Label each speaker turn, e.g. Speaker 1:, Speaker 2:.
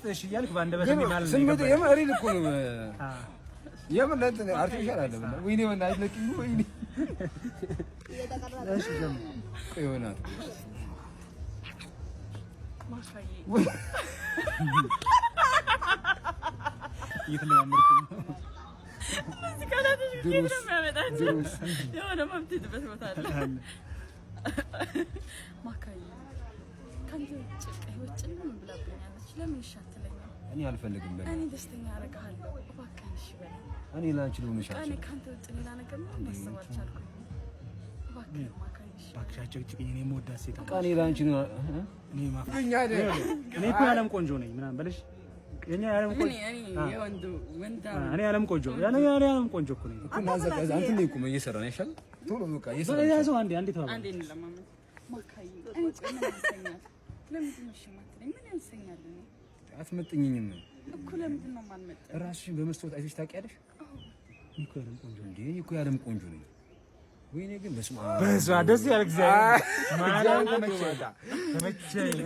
Speaker 1: በውስጥ እሺ እያልክ ባንደበት የሚማል ነው
Speaker 2: ስሜት የማሪ ልኮ ነው የምንለት አርቲፊሻል አይደለም ወይኔ ወና አይለቅም ወይኔ እሺ ጀም ይሆናል
Speaker 3: ማሻዬ
Speaker 1: ይተለማመርኩ
Speaker 3: እዚህ ካላተሽ ጌም ነው የሚያመጣው የሆነ መብት በስበታል ማካዬ ካንተ ውጭ ምን ብላብኛለች ለምን ይሻትለኛል
Speaker 2: እኔ አልፈልግም በል
Speaker 3: እኔ ደስተኛ አደርግሃለሁ እባክህ እሺ በል
Speaker 2: እኔ ላንቺ ነው ምንሻች
Speaker 3: እኔ ካንተ ውጭ ሌላ ነገር ምን ማሰብ አልቻልኩም እባክህ ማካዬ
Speaker 1: ባክሻቸው እኔ የምወዳት ሴት
Speaker 2: እኔ ላንቺ ነው
Speaker 1: እኔ ማፍቀኛ እኔ እኮ ያለም ቆንጆ ነኝ ምናምን በለሽ የኛ ያለም ቆንጆ እኔ ያለም ቆንጆ ያለም ቆንጆ እኮ ነኝ
Speaker 2: እኮ ናዘቀ አንተ ነኝ እኮ እየሰራን አይሻል ቶሎ በቃ እየሰራን
Speaker 1: ያዘው አንዴ ተባባ
Speaker 3: አንዴ እንለማመን ማካዬ እኔ ምን ያንሰኛል ለምንድን ነው ሽማትለኝ ምን ያንሰኛል እኔ
Speaker 2: አትመጥኝኝም
Speaker 3: እኮ ለምንድን ነው ማንመጥ
Speaker 2: ራስሽን በመስታወት አይተሽ ታውቂያለሽ እኮ ያለም ቆንጆ እንዴ እኮ ያለም ቆንጆ ነኝ ወይኔ ግን በስማ
Speaker 1: ደስ ያለ እግዚአብሔር ማርያም ተመቸኝ